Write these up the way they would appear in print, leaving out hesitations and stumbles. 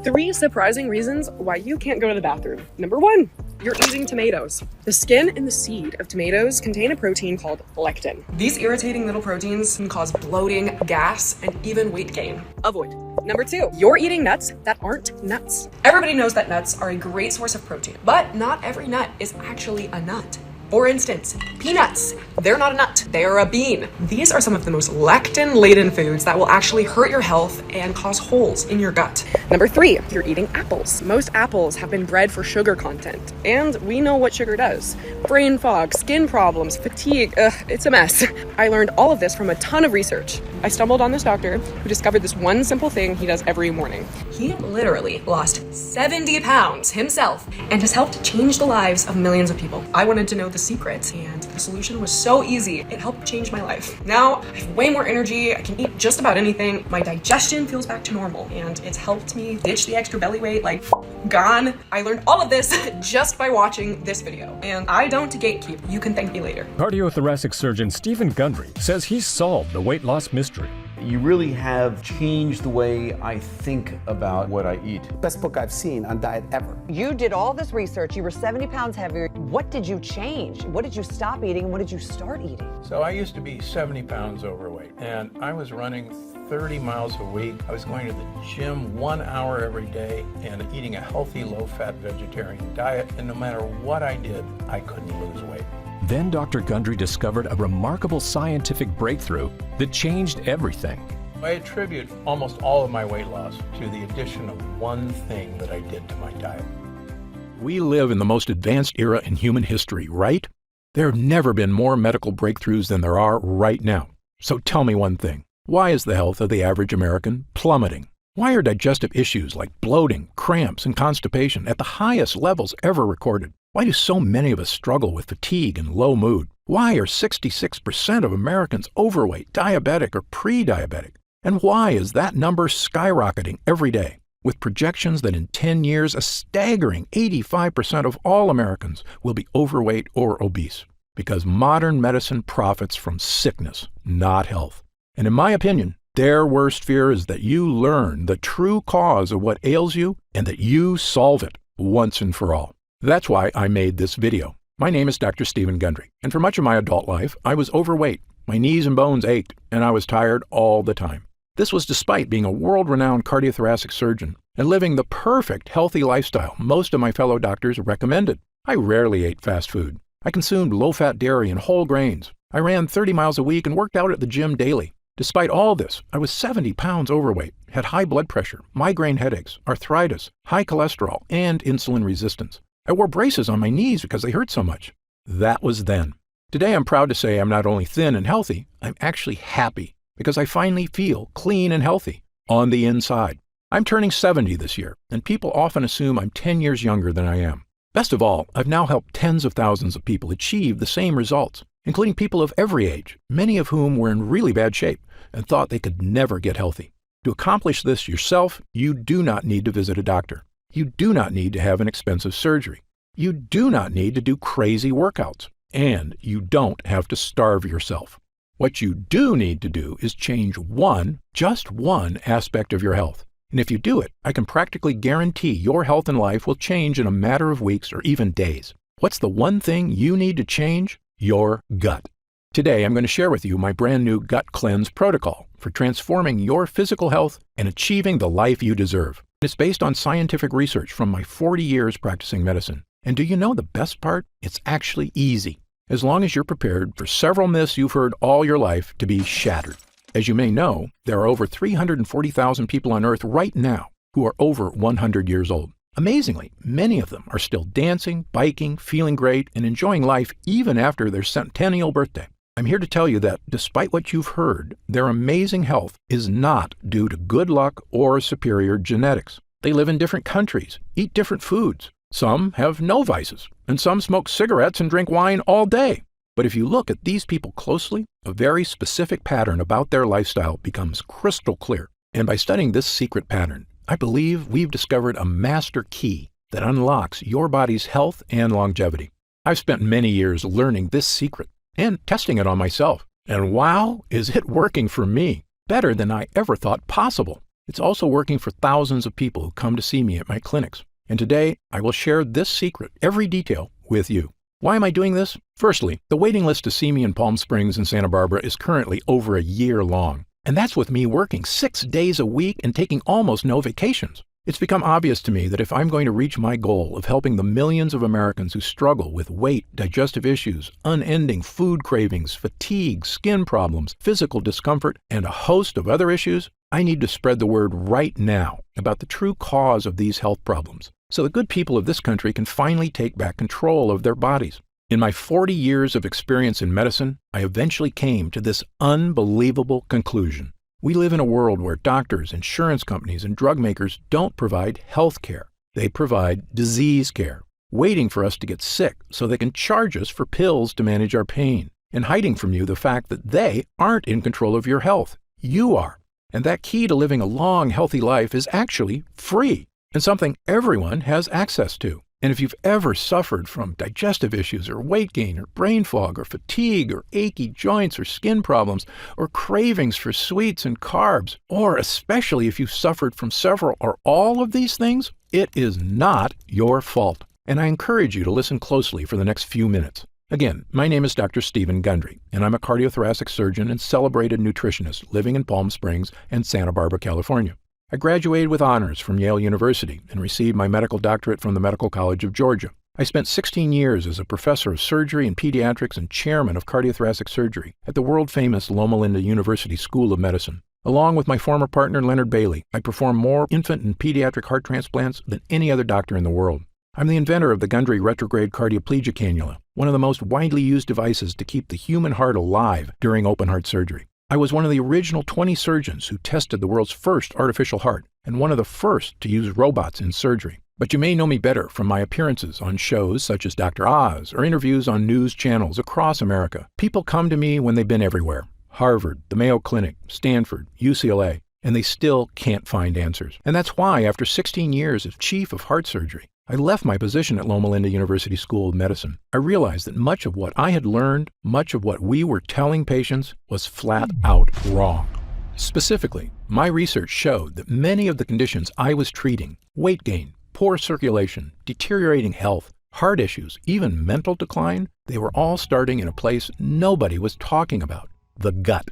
3 surprising reasons why you can't go to the bathroom. Number 1, you're eating tomatoes. The skin and the seed of tomatoes contain a protein called lectin. These irritating little proteins can cause bloating, gas, and even weight gain. Avoid. Number 2, you're eating nuts that aren't nuts. Everybody knows that nuts are a great source of protein, but not every nut is actually a nut. For instance, peanuts. They're not a nut, they are a bean. These are some of the most lectin-laden foods that will actually hurt your health and cause holes in your gut. Number 3, you're eating apples. Most apples have been bred for sugar content, and we know what sugar does. Brain fog, skin problems, fatigue, it's a mess. I learned all of this from a ton of research. I stumbled on this doctor who discovered this one simple thing he does every morning. He literally lost 70 pounds himself and has helped change the lives of millions of people. I wanted to know the secret, and the solution was so easy. It helped change my life. Now I have way more energy. I can eat just about anything. My digestion feels back to normal, and it's helped me ditch the extra belly weight like gone. I learned all of this just by watching this video, and I don't gatekeep. You can thank me later. Cardiothoracic surgeon Stephen Gundry says he's solved the weight loss mystery. You really have changed the way I think about what I eat. Best book I've seen on diet ever. You did all this research, you were 70 pounds heavier. What did you change? What did you stop eating and what did you start eating? So I used to be 70 pounds overweight, and I was running 30 miles a week. I was going to the gym 1 hour every day and eating a healthy, low-fat vegetarian diet, and no matter what I did, I couldn't lose weight. Then Dr. Gundry discovered a remarkable scientific breakthrough that changed everything. I attribute almost all of my weight loss to the addition of one thing that I did to my diet. We live in the most advanced era in human history, right? There have never been more medical breakthroughs than there are right now. So tell me one thing. Why is the health of the average American plummeting? Why are digestive issues like bloating, cramps, and constipation at the highest levels ever recorded? Why do so many of us struggle with fatigue and low mood? Why are 66% of Americans overweight, diabetic, or pre-diabetic? And why is that number skyrocketing every day? With projections that in 10 years, a staggering 85% of all Americans will be overweight or obese. Because modern medicine profits from sickness, not health. And in my opinion, their worst fear is that you learn the true cause of what ails you and that you solve it once and for all. That's why I made this video. My name is Dr. Stephen Gundry, and for much of my adult life, I was overweight. My knees and bones ached, and I was tired all the time. This was despite being a world-renowned cardiothoracic surgeon and living the perfect healthy lifestyle most of my fellow doctors recommended. I rarely ate fast food. I consumed low-fat dairy and whole grains. I ran 30 miles a week and worked out at the gym daily. Despite all this, I was 70 pounds overweight, had high blood pressure, migraine headaches, arthritis, high cholesterol, and insulin resistance. I wore braces on my knees because they hurt so much. That was then. Today I'm proud to say I'm not only thin and healthy, I'm actually happy because I finally feel clean and healthy on the inside. I'm turning 70 this year, and people often assume I'm 10 years younger than I am. Best of all, I've now helped tens of thousands of people achieve the same results, including people of every age, many of whom were in really bad shape and thought they could never get healthy. To accomplish this yourself, you do not need to visit a doctor. You do not need to have an expensive surgery. You do not need to do crazy workouts. And you don't have to starve yourself. What you do need to do is change just one aspect of your health. And if you do it, I can practically guarantee your health and life will change in a matter of weeks or even days. What's the one thing you need to change? Your gut. Today, I'm going to share with you my brand new gut cleanse protocol for transforming your physical health and achieving the life you deserve. It's based on scientific research from my 40 years practicing medicine. And do you know the best part? It's actually easy, as long as you're prepared for several myths you've heard all your life to be shattered. As you may know, there are over 340,000 people on Earth right now who are over 100 years old. Amazingly, many of them are still dancing, biking, feeling great, and enjoying life even after their centennial birthday. I'm here to tell you that despite what you've heard, their amazing health is not due to good luck or superior genetics. They live in different countries, eat different foods. Some have no vices, and some smoke cigarettes and drink wine all day. But if you look at these people closely, a very specific pattern about their lifestyle becomes crystal clear. And by studying this secret pattern, I believe we've discovered a master key that unlocks your body's health and longevity. I've spent many years learning this secret and testing it on myself. And wow, is it working for me, better than I ever thought possible. It's also working for thousands of people who come to see me at my clinics. And today, I will share this secret, every detail, with you. Why am I doing this? Firstly, the waiting list to see me in Palm Springs and Santa Barbara is currently over a year long. And that's with me working 6 days a week and taking almost no vacations. It's become obvious to me that if I'm going to reach my goal of helping the millions of Americans who struggle with weight, digestive issues, unending food cravings, fatigue, skin problems, physical discomfort, and a host of other issues, I need to spread the word right now about the true cause of these health problems, so the good people of this country can finally take back control of their bodies. In my 40 years of experience in medicine, I eventually came to this unbelievable conclusion. We live in a world where doctors, insurance companies, and drug makers don't provide health care. They provide disease care, waiting for us to get sick so they can charge us for pills to manage our pain, and hiding from you the fact that they aren't in control of your health. You are. And that key to living a long, healthy life is actually free, and something everyone has access to. And if you've ever suffered from digestive issues or weight gain or brain fog or fatigue or achy joints or skin problems or cravings for sweets and carbs, or especially if you've suffered from several or all of these things, it is not your fault. And I encourage you to listen closely for the next few minutes. Again, my name is Dr. Stephen Gundry, and I'm a cardiothoracic surgeon and celebrated nutritionist living in Palm Springs and Santa Barbara, California. I graduated with honors from Yale University and received my medical doctorate from the Medical College of Georgia. I spent 16 years as a professor of surgery and pediatrics and chairman of cardiothoracic surgery at the world-famous Loma Linda University School of Medicine. Along with my former partner, Leonard Bailey, I perform more infant and pediatric heart transplants than any other doctor in the world. I'm the inventor of the Gundry retrograde cardioplegia cannula, one of the most widely used devices to keep the human heart alive during open heart surgery. I was one of the original 20 surgeons who tested the world's first artificial heart and one of the first to use robots in surgery. But you may know me better from my appearances on shows such as Dr. Oz or interviews on news channels across America. People come to me when they've been everywhere: Harvard, the Mayo Clinic, Stanford, UCLA, and they still can't find answers. And that's why, after 16 years as chief of heart surgery, I left my position at Loma Linda University School of Medicine. I realized that much of what I had learned, much of what we were telling patients, was flat out wrong. Specifically, my research showed that many of the conditions I was treating, weight gain, poor circulation, deteriorating health, heart issues, even mental decline, they were all starting in a place nobody was talking about: the gut.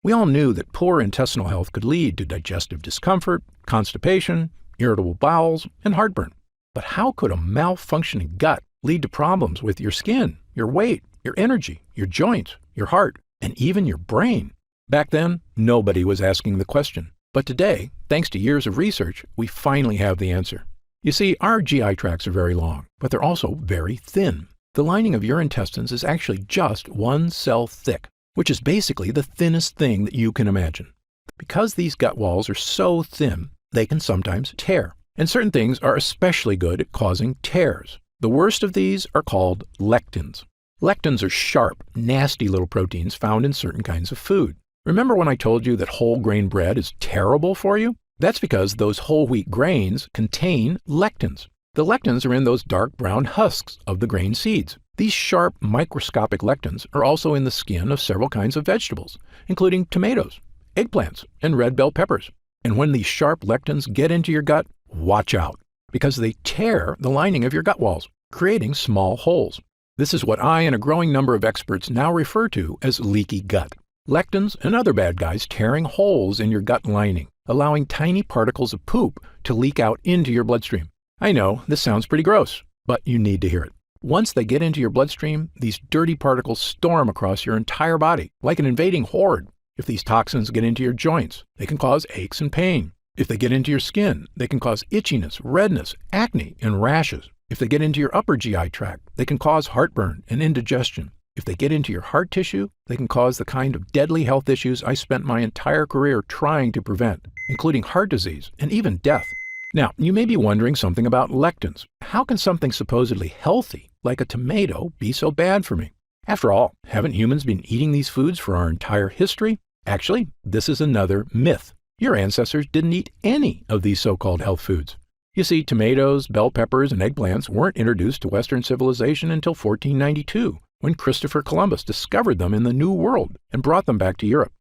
We all knew that poor intestinal health could lead to digestive discomfort, constipation, irritable bowels, and heartburn. But how could a malfunctioning gut lead to problems with your skin, your weight, your energy, your joints, your heart, and even your brain? Back then, nobody was asking the question. But today, thanks to years of research, we finally have the answer. You see, our GI tracts are very long, but they're also very thin. The lining of your intestines is actually just 1 cell thick, which is basically the thinnest thing that you can imagine. Because these gut walls are so thin, they can sometimes tear. And certain things are especially good at causing tears. The worst of these are called lectins. Lectins are sharp, nasty little proteins found in certain kinds of food. Remember when I told you that whole grain bread is terrible for you? That's because those whole wheat grains contain lectins. The lectins are in those dark brown husks of the grain seeds. These sharp, microscopic lectins are also in the skin of several kinds of vegetables, including tomatoes, eggplants, and red bell peppers. And when these sharp lectins get into your gut, watch out, because they tear the lining of your gut walls, creating small holes. This is what I and a growing number of experts now refer to as leaky gut. Lectins and other bad guys tearing holes in your gut lining, allowing tiny particles of poop to leak out into your bloodstream. I know, this sounds pretty gross, but you need to hear it. Once they get into your bloodstream, these dirty particles storm across your entire body, like an invading horde. If these toxins get into your joints, they can cause aches and pain. If they get into your skin, they can cause itchiness, redness, acne, and rashes. If they get into your upper GI tract, they can cause heartburn and indigestion. If they get into your heart tissue, they can cause the kind of deadly health issues I spent my entire career trying to prevent, including heart disease and even death. Now, you may be wondering something about lectins. How can something supposedly healthy, like a tomato, be so bad for me? After all, haven't humans been eating these foods for our entire history? Actually, this is another myth. Your ancestors didn't eat any of these so-called health foods. You see, tomatoes, bell peppers, and eggplants weren't introduced to Western civilization until 1492, when Christopher Columbus discovered them in the New World and brought them back to Europe.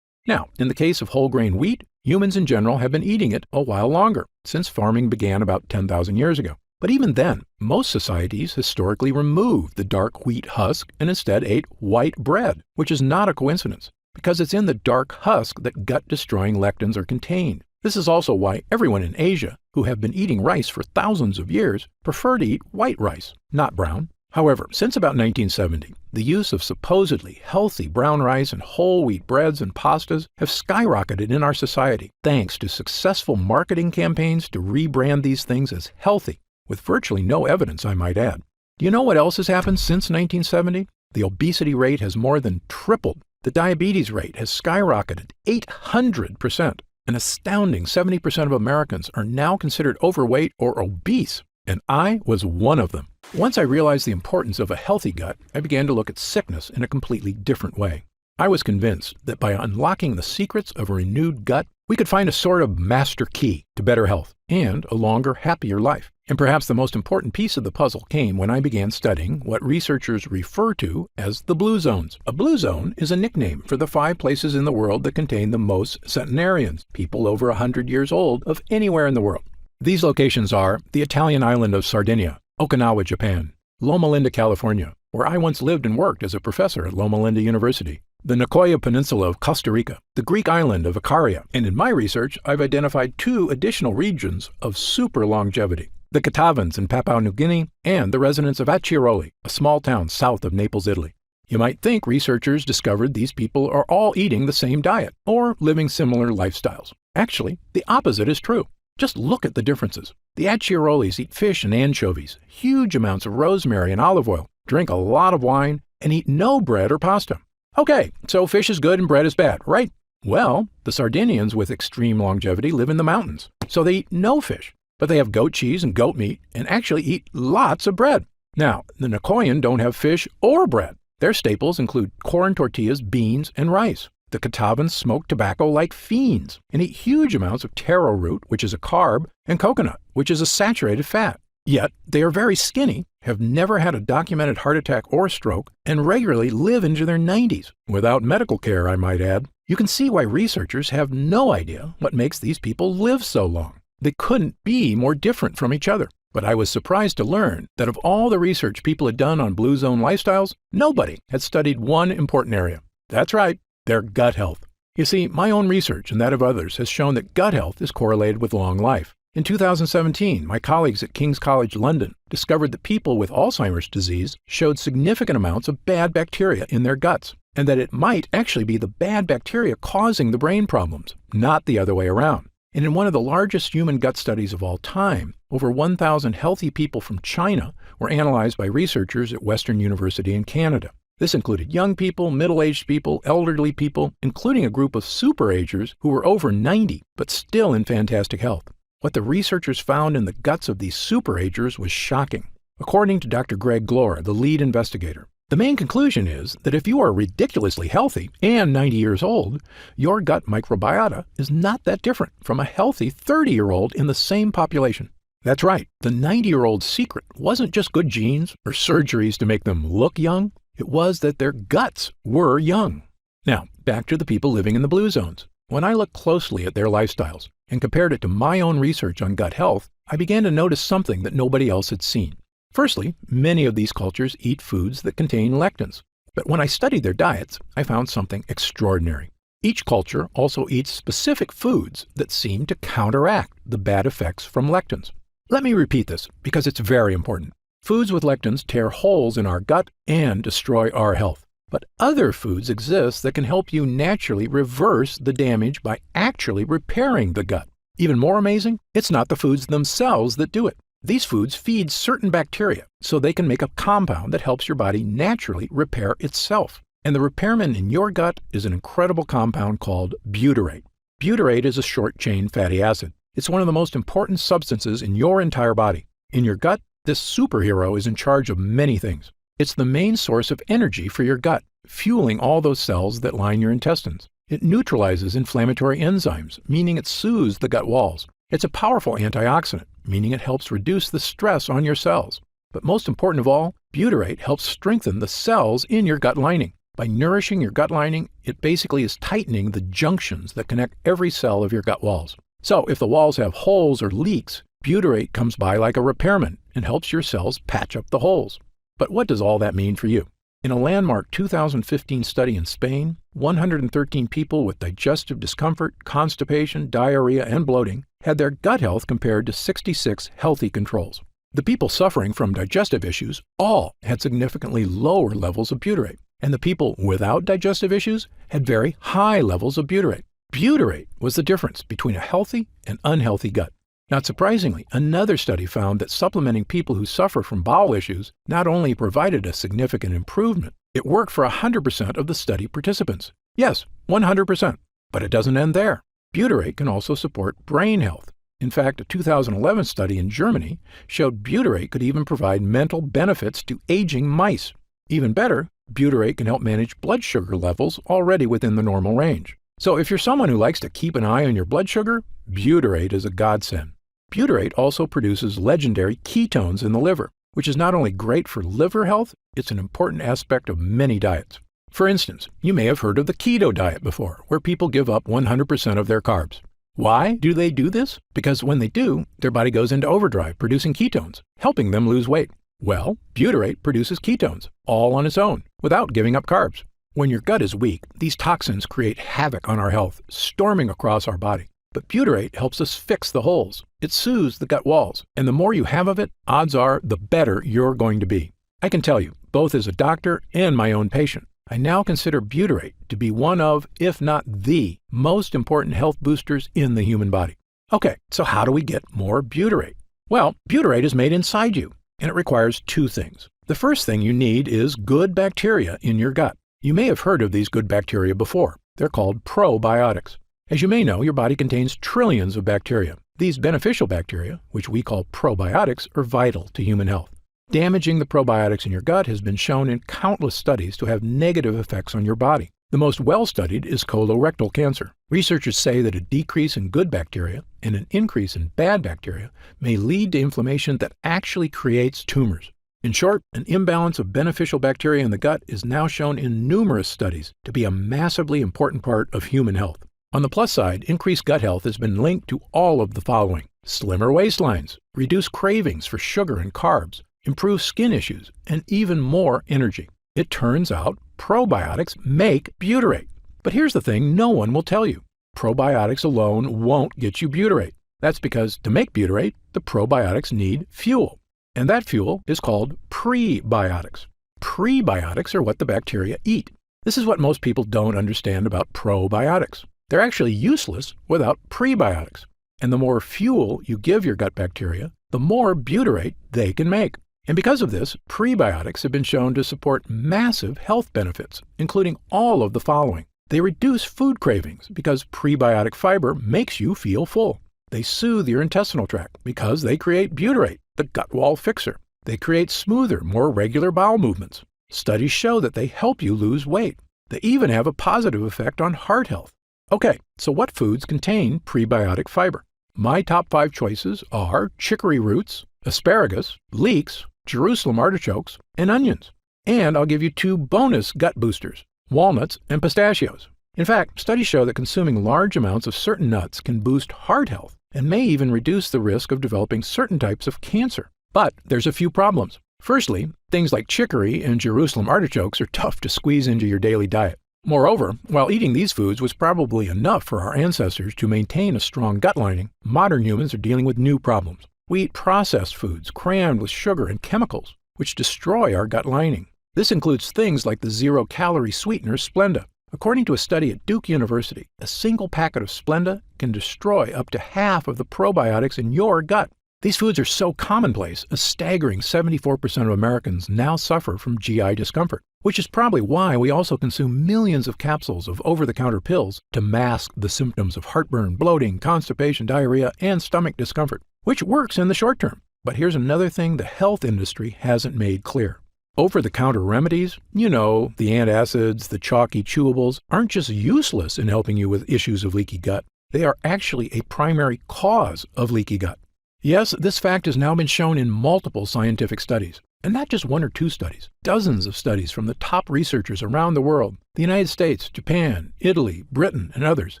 Now, in the case of whole grain wheat, Humans in general have been eating it a while longer, since farming began about 10,000 years ago. But even then, most societies historically removed the dark wheat husk and instead ate white bread, which is not a coincidence, because it's in the dark husk that gut-destroying lectins are contained. This is also why everyone in Asia, who have been eating rice for thousands of years, prefer to eat white rice, not brown. However, since about 1970, the use of supposedly healthy brown rice and whole wheat breads and pastas have skyrocketed in our society thanks to successful marketing campaigns to rebrand these things as healthy, with virtually no evidence, I might add. Do you know what else has happened since 1970? The obesity rate has more than tripled. The diabetes rate has skyrocketed 800%. An astounding 70% of Americans are now considered overweight or obese, and I was one of them. Once I realized the importance of a healthy gut, I began to look at sickness in a completely different way. I was convinced that by unlocking the secrets of a renewed gut, we could find a sort of master key to better health and a longer, happier life. And perhaps the most important piece of the puzzle came when I began studying what researchers refer to as the blue zones. A blue zone is a nickname for the 5 places in the world that contain the most centenarians, people over 100 years old, of anywhere in the world. These locations are the Italian island of Sardinia, Okinawa, Japan, Loma Linda, California, where I once lived and worked as a professor at Loma Linda University, the Nicoya Peninsula of Costa Rica, the Greek island of Icaria, and in my research, I've identified 2 additional regions of super longevity, the Katavans in Papua New Guinea and the residents of Acciaroli, a small town south of Naples, Italy. You might think researchers discovered these people are all eating the same diet or living similar lifestyles. Actually, the opposite is true. Just look at the differences. The Acciarolis eat fish and anchovies, huge amounts of rosemary and olive oil, drink a lot of wine, and eat no bread or pasta. Okay, so fish is good and bread is bad, right? Well, the Sardinians with extreme longevity live in the mountains, so they eat no fish, but they have goat cheese and goat meat and actually eat lots of bread. Now, the Nicoyan don't have fish or bread. Their staples include corn tortillas, beans, and rice. The Katavans smoke tobacco like fiends and eat huge amounts of taro root, which is a carb, and coconut, which is a saturated fat. Yet, they are very skinny, have never had a documented heart attack or stroke, and regularly live into their 90s, without medical care, I might add. You can see why researchers have no idea what makes these people live so long. They couldn't be more different from each other. But I was surprised to learn that of all the research people had done on blue zone lifestyles, nobody had studied one important area. That's right, their gut health. You see, my own research and that of others has shown that gut health is correlated with long life. In 2017, my colleagues at King's College London discovered that people with Alzheimer's disease showed significant amounts of bad bacteria in their guts, and that it might actually be the bad bacteria causing the brain problems, not the other way around. And in one of the largest human gut studies of all time, over 1,000 healthy people from China were analyzed by researchers at Western University in Canada. This included young people, middle-aged people, elderly people, including a group of superagers who were over 90 but still in fantastic health. What the researchers found in the guts of these superagers was shocking. According to Dr. Greg Glore, the lead investigator, the main conclusion is that if you are ridiculously healthy and 90 years old, your gut microbiota is not that different from a healthy 30-year-old in the same population. That's right, the 90-year-old's secret wasn't just good genes or surgeries to make them look young. It was that their guts were young. Now, back to the people living in the blue zones. When I looked closely at their lifestyles and compared it to my own research on gut health, I began to notice something that nobody else had seen. Firstly, many of these cultures eat foods that contain lectins. But when I studied their diets, I found something extraordinary. Each culture also eats specific foods that seem to counteract the bad effects from lectins. Let me repeat this because it's very important. Foods with lectins tear holes in our gut and destroy our health. But other foods exist that can help you naturally reverse the damage by actually repairing the gut. Even more amazing, it's not the foods themselves that do it. These foods feed certain bacteria so they can make a compound that helps your body naturally repair itself. And the repairman in your gut is an incredible compound called butyrate. Butyrate is a short-chain fatty acid. It's one of the most important substances in your entire body. In your gut, this superhero is in charge of many things. It's the main source of energy for your gut, fueling all those cells that line your intestines. It neutralizes inflammatory enzymes, meaning it soothes the gut walls. It's a powerful antioxidant, meaning it helps reduce the stress on your cells. But most important of all, butyrate helps strengthen the cells in your gut lining. By nourishing your gut lining, it basically is tightening the junctions that connect every cell of your gut walls. So if the walls have holes or leaks, butyrate comes by like a repairman and helps your cells patch up the holes. But what does all that mean for you? In a landmark 2015 study in Spain, 113 people with digestive discomfort, constipation, diarrhea, and bloating had their gut health compared to 66 healthy controls. The people suffering from digestive issues all had significantly lower levels of butyrate, and the people without digestive issues had very high levels of butyrate. Butyrate was the difference between a healthy and unhealthy gut. Not surprisingly, another study found that supplementing people who suffer from bowel issues not only provided a significant improvement, it worked for 100% of the study participants. Yes, 100%. But it doesn't end there. Butyrate can also support brain health. In fact, a 2011 study in Germany showed butyrate could even provide mental benefits to aging mice. Even better, butyrate can help manage blood sugar levels already within the normal range. So if you're someone who likes to keep an eye on your blood sugar, butyrate is a godsend. Butyrate also produces legendary ketones in the liver, which is not only great for liver health, it's an important aspect of many diets. For instance, you may have heard of the keto diet before, where people give up 100% of their carbs. Why do they do this? Because when they do, their body goes into overdrive producing ketones, helping them lose weight. Well, butyrate produces ketones, all on its own, without giving up carbs. When your gut is weak, these toxins create havoc on our health, storming across our body. But butyrate helps us fix the holes. It soothes the gut walls, and the more you have of it, odds are the better you're going to be. I can tell you, both as a doctor and my own patient, I now consider butyrate to be one of, if not the, most important health boosters in the human body. Okay, so how do we get more butyrate? Well, butyrate is made inside you, and it requires two things. The first thing you need is good bacteria in your gut. You may have heard of these good bacteria before. They're called probiotics. As you may know, your body contains trillions of bacteria. These beneficial bacteria, which we call probiotics, are vital to human health. Damaging the probiotics in your gut has been shown in countless studies to have negative effects on your body. The most well-studied is colorectal cancer. Researchers say that a decrease in good bacteria and an increase in bad bacteria may lead to inflammation that actually creates tumors. In short, an imbalance of beneficial bacteria in the gut is now shown in numerous studies to be a massively important part of human health. On the plus side, increased gut health has been linked to all of the following: slimmer waistlines, reduced cravings for sugar and carbs, improved skin issues, and even more energy. It turns out probiotics make butyrate. But here's the thing no one will tell you. Probiotics alone won't get you butyrate. That's because to make butyrate, the probiotics need fuel. And that fuel is called prebiotics. Prebiotics are what the bacteria eat. This is what most people don't understand about probiotics. They're actually useless without prebiotics. And the more fuel you give your gut bacteria, the more butyrate they can make. And because of this, prebiotics have been shown to support massive health benefits, including all of the following. They reduce food cravings because prebiotic fiber makes you feel full. They soothe your intestinal tract because they create butyrate, the gut wall fixer. They create smoother, more regular bowel movements. Studies show that they help you lose weight. They even have a positive effect on heart health. Okay, so what foods contain prebiotic fiber? My top 5 choices are chicory roots, asparagus, leeks, Jerusalem artichokes, and onions. And I'll give you 2 bonus gut boosters, walnuts and pistachios. In fact, studies show that consuming large amounts of certain nuts can boost heart health and may even reduce the risk of developing certain types of cancer. But there's a few problems. Firstly, things like chicory and Jerusalem artichokes are tough to squeeze into your daily diet. Moreover, while eating these foods was probably enough for our ancestors to maintain a strong gut lining, modern humans are dealing with new problems. We eat processed foods crammed with sugar and chemicals, which destroy our gut lining. This includes things like the zero-calorie sweetener Splenda. According to a study at Duke University, a single packet of Splenda can destroy up to half of the probiotics in your gut. These foods are so commonplace, a staggering 74% of Americans now suffer from GI discomfort, which is probably why we also consume millions of capsules of over-the-counter pills to mask the symptoms of heartburn, bloating, constipation, diarrhea, and stomach discomfort, which works in the short term. But here's another thing the health industry hasn't made clear. Over-the-counter remedies, the antacids, the chalky chewables, aren't just useless in helping you with issues of leaky gut. They are actually a primary cause of leaky gut. Yes, this fact has now been shown in multiple scientific studies. And not just one or two studies, dozens of studies from the top researchers around the world, the United States, Japan, Italy, Britain, and others,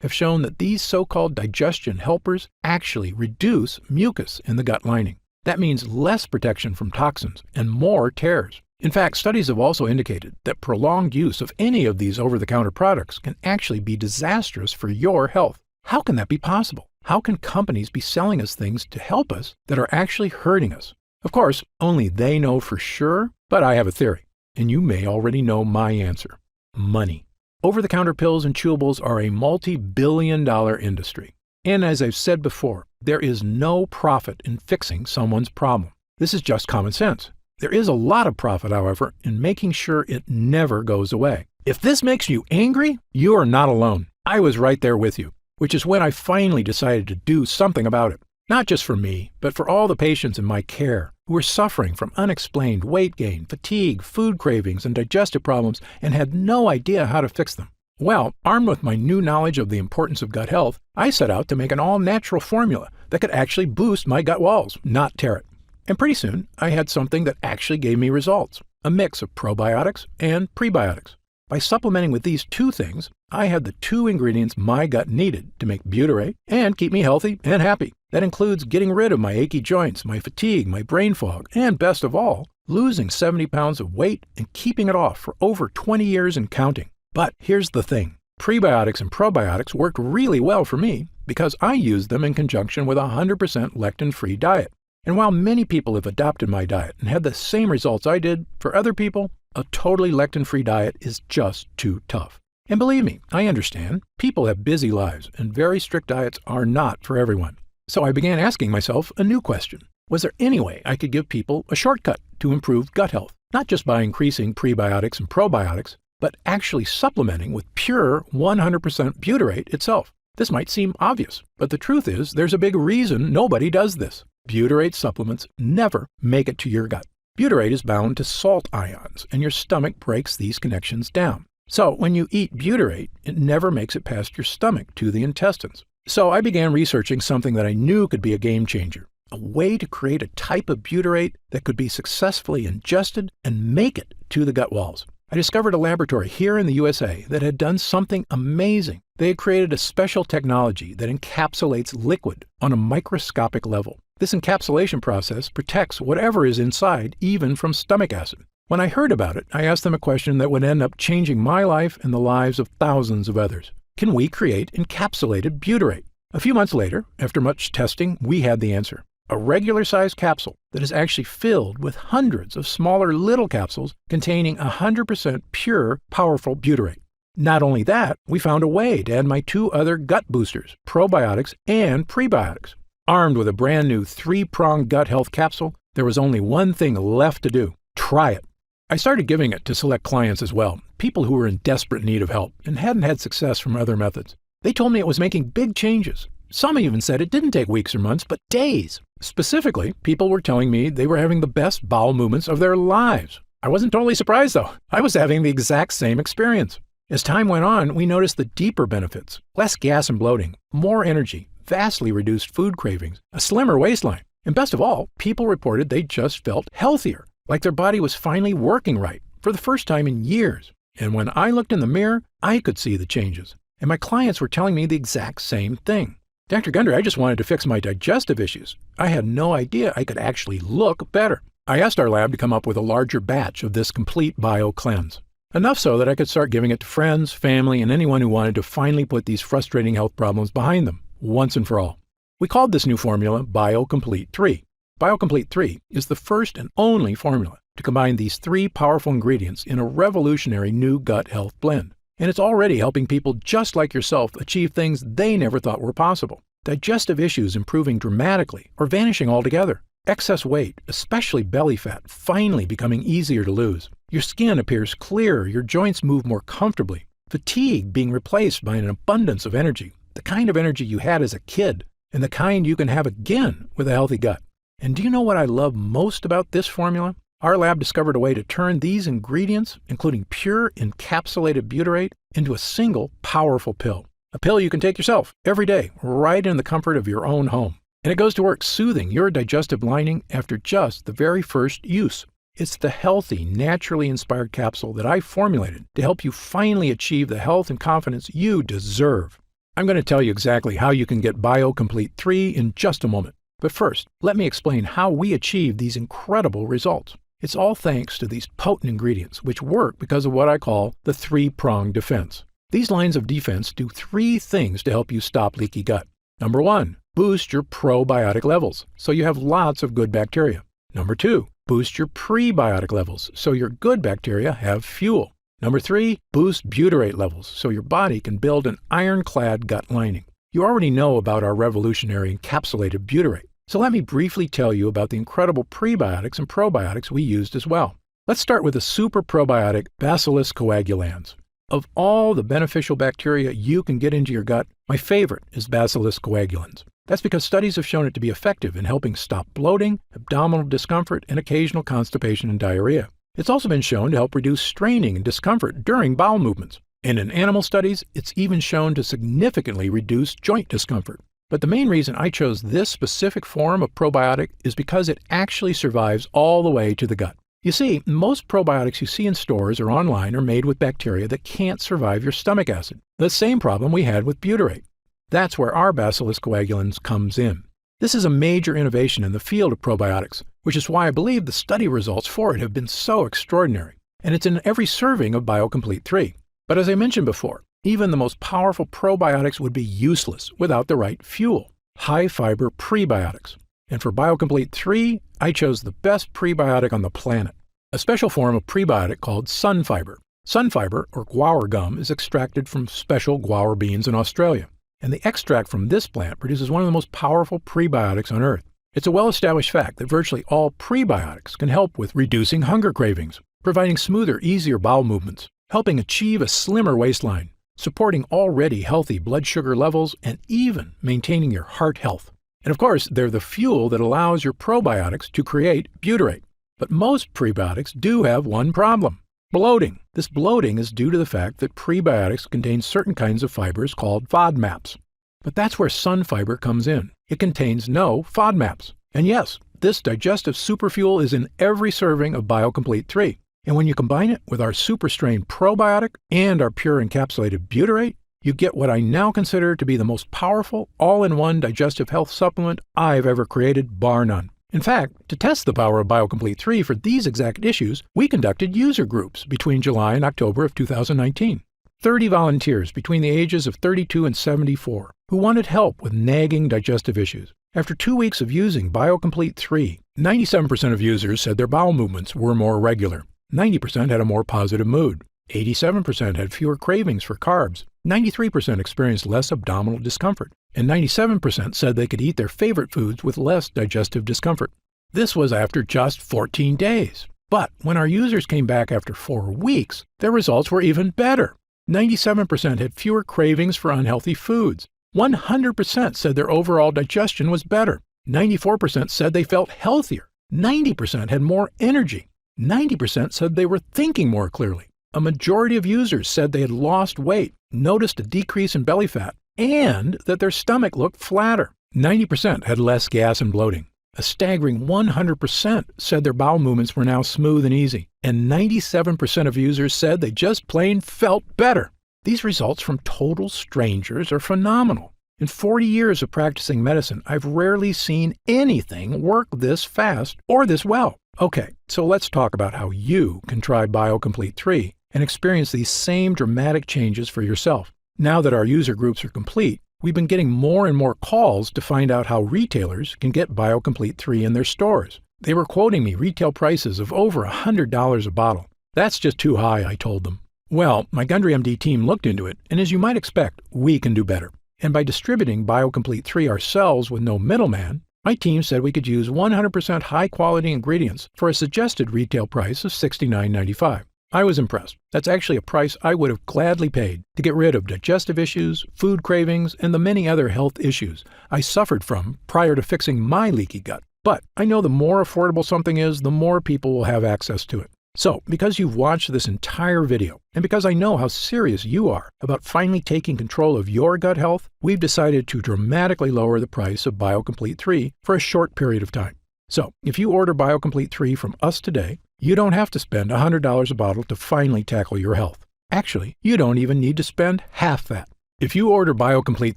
have shown that these so-called digestion helpers actually reduce mucus in the gut lining. That means less protection from toxins and more tears. In fact, studies have also indicated that prolonged use of any of these over-the-counter products can actually be disastrous for your health. How can that be possible? How can companies be selling us things to help us that are actually hurting us? Of course, only they know for sure, but I have a theory, and you may already know my answer. Money. Over-the-counter pills and chewables are a multi-billion-dollar industry. And as I've said before, there is no profit in fixing someone's problem. This is just common sense. There is a lot of profit, however, in making sure it never goes away. If this makes you angry, you are not alone. I was right there with you, which is when I finally decided to do something about it. Not just for me, but for all the patients in my care who were suffering from unexplained weight gain, fatigue, food cravings, and digestive problems and had no idea how to fix them. Well, armed with my new knowledge of the importance of gut health, I set out to make an all-natural formula that could actually boost my gut walls, not tear it. And pretty soon, I had something that actually gave me results, a mix of probiotics and prebiotics. By supplementing with these two things, I had the two ingredients my gut needed to make butyrate and keep me healthy and happy. That includes getting rid of my achy joints, my fatigue, my brain fog, and best of all, losing 70 pounds of weight and keeping it off for over 20 years and counting. But here's the thing. Prebiotics and probiotics worked really well for me because I used them in conjunction with a 100% lectin-free diet. And while many people have adopted my diet and had the same results I did, for other people, a totally lectin-free diet is just too tough. And believe me, I understand. People have busy lives, and very strict diets are not for everyone. So I began asking myself a new question. Was there any way I could give people a shortcut to improve gut health? Not just by increasing prebiotics and probiotics, but actually supplementing with pure 100% butyrate itself. This might seem obvious, but the truth is there's a big reason nobody does this. Butyrate supplements never make it to your gut. Butyrate is bound to salt ions, and your stomach breaks these connections down. So when you eat butyrate, it never makes it past your stomach to the intestines. So I began researching something that I knew could be a game changer, a way to create a type of butyrate that could be successfully ingested and make it to the gut walls. I discovered a laboratory here in the USA that had done something amazing. They had created a special technology that encapsulates liquid on a microscopic level. This encapsulation process protects whatever is inside, even from stomach acid. When I heard about it, I asked them a question that would end up changing my life and the lives of thousands of others. Can we create encapsulated butyrate? A few months later, after much testing, we had the answer. A regular-sized capsule that is actually filled with hundreds of smaller little capsules containing 100% pure, powerful butyrate. Not only that, we found a way to add my two other gut boosters, probiotics and prebiotics. Armed with a brand new 3-pronged gut health capsule, there was only one thing left to do: try it. I started giving it to select clients as well, people who were in desperate need of help and hadn't had success from other methods. They told me it was making big changes. Some even said it didn't take weeks or months, but days. Specifically, people were telling me they were having the best bowel movements of their lives. I wasn't totally surprised, though. I was having the exact same experience. As time went on, we noticed the deeper benefits: less gas and bloating, more energy, vastly reduced food cravings, a slimmer waistline, and best of all, people reported they just felt healthier, like their body was finally working right for the first time in years. And when I looked in the mirror, I could see the changes. And my clients were telling me the exact same thing. Dr. Gundry, I just wanted to fix my digestive issues. I had no idea I could actually look better. I asked our lab to come up with a larger batch of this complete bio cleanse. Enough so that I could start giving it to friends, family, and anyone who wanted to finally put these frustrating health problems behind them, once and for all. We called this new formula BioComplete 3. BioComplete 3 is the first and only formula to combine these 3 powerful ingredients in a revolutionary new gut health blend. And it's already helping people just like yourself achieve things they never thought were possible. Digestive issues improving dramatically or vanishing altogether. Excess weight, especially belly fat, finally becoming easier to lose. Your skin appears clearer, your joints move more comfortably. Fatigue being replaced by an abundance of energy, the kind of energy you had as a kid, and the kind you can have again with a healthy gut. And do you know what I love most about this formula? Our lab discovered a way to turn these ingredients, including pure encapsulated butyrate, into a single powerful pill. A pill you can take yourself every day, right in the comfort of your own home. And it goes to work soothing your digestive lining after just the very first use. It's the healthy, naturally inspired capsule that I formulated to help you finally achieve the health and confidence you deserve. I'm going to tell you exactly how you can get BioComplete 3 in just a moment. But first, let me explain how we achieve these incredible results. It's all thanks to these potent ingredients, which work because of what I call the three-pronged defense. These lines of defense do three things to help you stop leaky gut. Number 1, boost your probiotic levels, so you have lots of good bacteria. Number 2, boost your prebiotic levels, so your good bacteria have fuel. Number 3, boost butyrate levels, so your body can build an ironclad gut lining. You already know about our revolutionary encapsulated butyrate, so let me briefly tell you about the incredible prebiotics and probiotics we used as well. Let's start with the super probiotic Bacillus coagulans. Of all the beneficial bacteria you can get into your gut, my favorite is Bacillus coagulans. That's because studies have shown it to be effective in helping stop bloating, abdominal discomfort, and occasional constipation and diarrhea. It's also been shown to help reduce straining and discomfort during bowel movements. And in animal studies, it's even shown to significantly reduce joint discomfort. But the main reason I chose this specific form of probiotic is because it actually survives all the way to the gut. You see, most probiotics you see in stores or online are made with bacteria that can't survive your stomach acid, the same problem we had with butyrate. That's where our Bacillus coagulans comes in. This is a major innovation in the field of probiotics, which is why I believe the study results for it have been so extraordinary. And it's in every serving of BioComplete 3. But as I mentioned before, even the most powerful probiotics would be useless without the right fuel, high-fiber prebiotics. And for BioComplete 3, I chose the best prebiotic on the planet, a special form of prebiotic called sunfiber. Sunfiber, or guar gum, is extracted from special guar beans in Australia. And the extract from this plant produces one of the most powerful prebiotics on Earth. It's a well-established fact that virtually all prebiotics can help with reducing hunger cravings, providing smoother, easier bowel movements, helping achieve a slimmer waistline, supporting already healthy blood sugar levels, and even maintaining your heart health. And of course, they're the fuel that allows your probiotics to create butyrate. But most prebiotics do have one problem: bloating. This bloating is due to the fact that prebiotics contain certain kinds of fibers called FODMAPs. But that's where sunfiber comes in. It contains no FODMAPs. And yes, this digestive superfuel is in every serving of BioComplete 3. And when you combine it with our super strain probiotic and our pure encapsulated butyrate, you get what I now consider to be the most powerful all-in-one digestive health supplement I've ever created, bar none. In fact, to test the power of BioComplete 3 for these exact issues, we conducted user groups between July and October of 2019. 30 volunteers between the ages of 32 and 74 who wanted help with nagging digestive issues. After 2 weeks of using BioComplete 3, 97% of users said their bowel movements were more regular. 90% had a more positive mood. 87% had fewer cravings for carbs. 93% experienced less abdominal discomfort. And 97% said they could eat their favorite foods with less digestive discomfort. This was after just 14 days. But when our users came back after 4 weeks, their results were even better. 97% had fewer cravings for unhealthy foods. 100% said their overall digestion was better. 94% said they felt healthier. 90% had more energy. 90% said they were thinking more clearly. A majority of users said they had lost weight, noticed a decrease in belly fat, and that their stomach looked flatter. 90% had less gas and bloating. A staggering 100% said their bowel movements were now smooth and easy. And 97% of users said they just plain felt better. These results from total strangers are phenomenal. In 40 years of practicing medicine, I've rarely seen anything work this fast or this well. Okay, so let's talk about how you can try BioComplete 3 and experience these same dramatic changes for yourself. Now that our user groups are complete, we've been getting more and more calls to find out how retailers can get BioComplete 3 in their stores. They were quoting me retail prices of over $100 a bottle. That's just too high, I told them. Well, my Gundry MD team looked into it, and as you might expect, we can do better. And by distributing BioComplete 3 ourselves with no middleman, my team said we could use 100% high-quality ingredients for a suggested retail price of $69.95. I was impressed. That's actually a price I would have gladly paid to get rid of digestive issues, food cravings, and the many other health issues I suffered from prior to fixing my leaky gut. But I know the more affordable something is, the more people will have access to it. So, because you've watched this entire video, and because I know how serious you are about finally taking control of your gut health, we've decided to dramatically lower the price of BioComplete 3 for a short period of time. So, if you order BioComplete 3 from us today, you don't have to spend $100 a bottle to finally tackle your health. Actually, you don't even need to spend half that. If you order BioComplete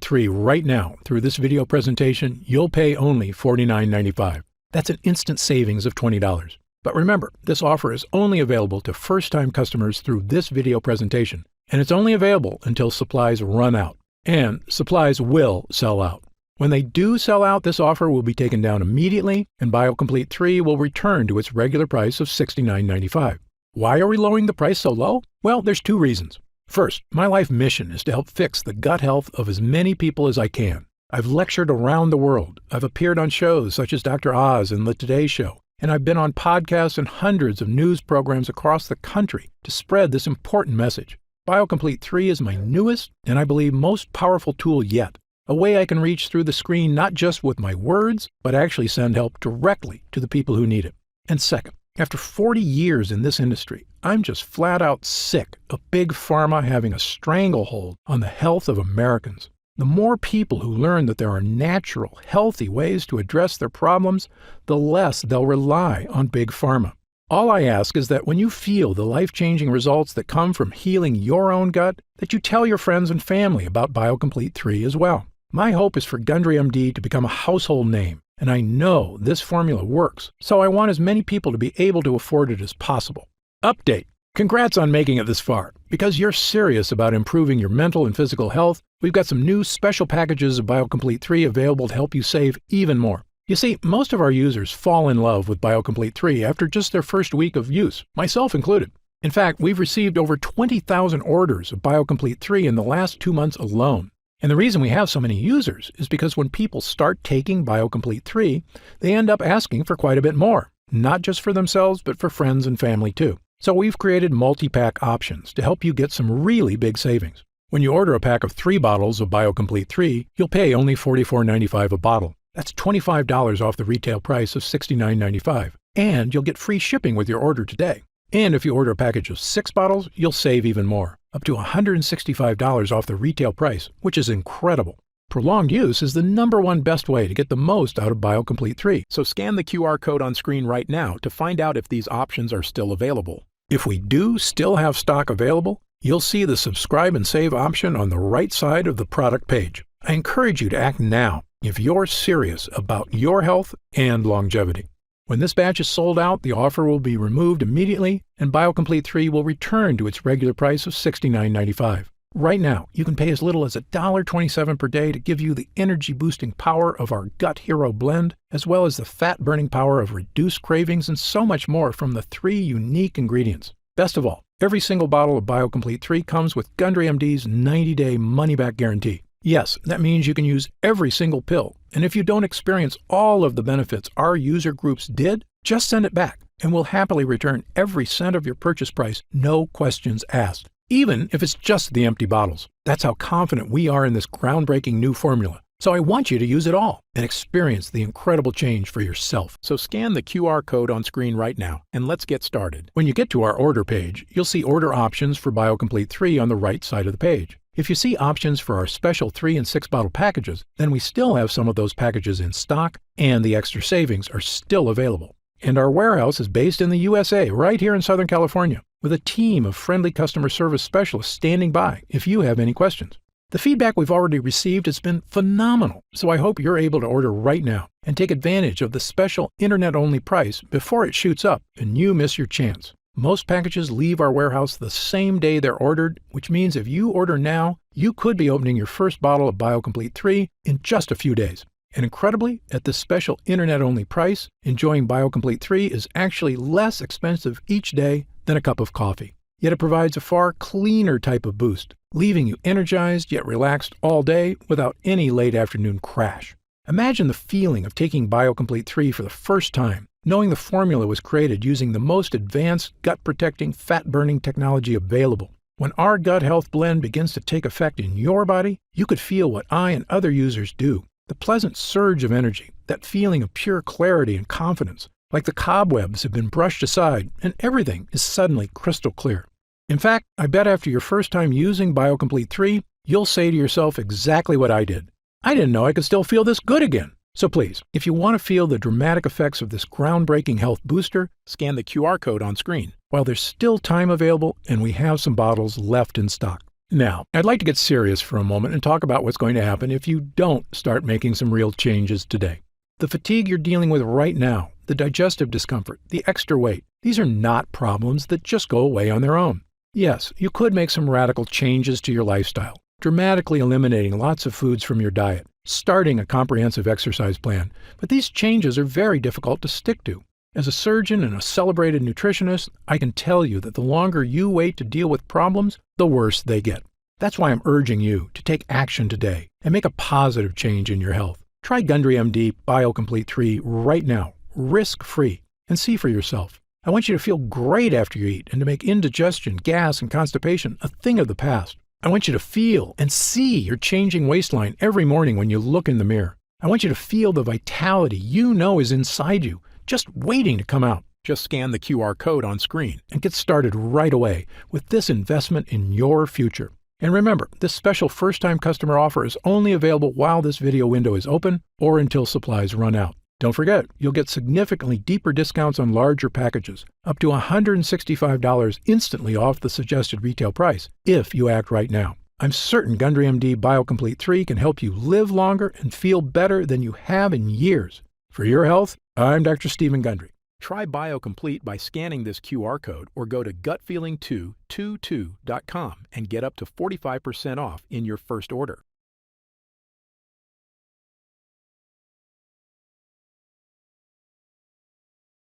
3 right now through this video presentation, you'll pay only $49.95. That's an instant savings of $20. But remember, this offer is only available to first-time customers through this video presentation, and it's only available until supplies run out. And supplies will sell out. When they do sell out, this offer will be taken down immediately, and BioComplete 3 will return to its regular price of $69.95. Why are we lowering the price so low? Well, there's two reasons. First, my life mission is to help fix the gut health of as many people as I can. I've lectured around the world. I've appeared on shows such as Dr. Oz and The Today Show, and I've been on podcasts and hundreds of news programs across the country to spread this important message. BioComplete 3 is my newest, and I believe most powerful tool yet. A way I can reach through the screen not just with my words, but actually send help directly to the people who need it. And second, after 40 years in this industry, I'm just flat out sick of Big Pharma having a stranglehold on the health of Americans. The more people who learn that there are natural, healthy ways to address their problems, the less they'll rely on Big Pharma. All I ask is that when you feel the life-changing results that come from healing your own gut, that you tell your friends and family about BioComplete 3 as well. My hope is for Gundry MD to become a household name, and I know this formula works, so I want as many people to be able to afford it as possible. Update! Congrats on making it this far. Because you're serious about improving your mental and physical health, we've got some new special packages of BioComplete 3 available to help you save even more. You see, most of our users fall in love with BioComplete 3 after just their first week of use, myself included. In fact, we've received over 20,000 orders of BioComplete 3 in the last 2 months alone. And the reason we have so many users is because when people start taking BioComplete 3, they end up asking for quite a bit more, not just for themselves, but for friends and family too. So we've created multi-pack options to help you get some really big savings. When you order a pack of 3 bottles of BioComplete 3, you'll pay only $44.95 a bottle. That's $25 off the retail price of $69.95. And you'll get free shipping with your order today. And if you order a package of 6 bottles, you'll save even more, up to $165 off the retail price, which is incredible. Prolonged use is the #1 best way to get the most out of BioComplete 3. So scan the QR code on screen right now to find out if these options are still available. If we do still have stock available, you'll see the subscribe and save option on the right side of the product page. I encourage you to act now if you're serious about your health and longevity. When this batch is sold out, the offer will be removed immediately, and BioComplete 3 will return to its regular price of $69.95. Right now, you can pay as little as $1.27 per day to give you the energy-boosting power of our Gut Hero blend, as well as the fat-burning power of reduced cravings and so much more from the 3 unique ingredients. Best of all, every single bottle of BioComplete 3 comes with Gundry MD's 90-day money-back guarantee. Yes, that means you can use every single pill, and if you don't experience all of the benefits our user groups did, just send it back, and we'll happily return every cent of your purchase price, no questions asked, even if it's just the empty bottles. That's how confident we are in this groundbreaking new formula. So I want you to use it all and experience the incredible change for yourself. So scan the QR code on screen right now, and let's get started. When you get to our order page, you'll see order options for BioComplete 3 on the right side of the page. If you see options for our special 3 and 6 bottle packages, then we still have some of those packages in stock, and the extra savings are still available. And our warehouse is based in the USA, right here in Southern California, with a team of friendly customer service specialists standing by if you have any questions. The feedback we've already received has been phenomenal, so I hope you're able to order right now and take advantage of the special internet-only price before it shoots up and you miss your chance. Most packages leave our warehouse the same day they're ordered, which means if you order now, you could be opening your first bottle of BioComplete 3 in just a few days. And incredibly, at this special internet-only price, enjoying BioComplete 3 is actually less expensive each day than a cup of coffee. Yet it provides a far cleaner type of boost, leaving you energized yet relaxed all day without any late afternoon crash. Imagine the feeling of taking BioComplete 3 for the first time, knowing the formula was created using the most advanced gut-protecting, fat-burning technology available. When our gut health blend begins to take effect in your body, you could feel what I and other users do. The pleasant surge of energy, that feeling of pure clarity and confidence, like the cobwebs have been brushed aside and everything is suddenly crystal clear. In fact, I bet after your first time using BioComplete 3, you'll say to yourself exactly what I did. I didn't know I could still feel this good again. So please, if you want to feel the dramatic effects of this groundbreaking health booster, scan the QR code on screen while there's still time available and we have some bottles left in stock. Now, I'd like to get serious for a moment and talk about what's going to happen if you don't start making some real changes today. The fatigue you're dealing with right now, the digestive discomfort, the extra weight, these are not problems that just go away on their own. Yes, you could make some radical changes to your lifestyle, dramatically eliminating lots of foods from your diet, starting a comprehensive exercise plan, but these changes are very difficult to stick to. As a surgeon and a celebrated nutritionist, I can tell you that the longer you wait to deal with problems, the worse they get. That's why I'm urging you to take action today and make a positive change in your health. Try Gundry MD BioComplete 3 right now, risk-free, and see for yourself. I want you to feel great after you eat and to make indigestion, gas, and constipation a thing of the past. I want you to feel and see your changing waistline every morning when you look in the mirror. I want you to feel the vitality you know is inside you, just waiting to come out. Just scan the QR code on screen and get started right away with this investment in your future. And remember, this special first-time customer offer is only available while this video window is open or until supplies run out. Don't forget, you'll get significantly deeper discounts on larger packages, up to $165 instantly off the suggested retail price, if you act right now. I'm certain Gundry MD BioComplete 3 can help you live longer and feel better than you have in years. For your health, I'm Dr. Stephen Gundry. Try BioComplete by scanning this QR code or go to gutfeeling222.com and get up to 45% off in your first order.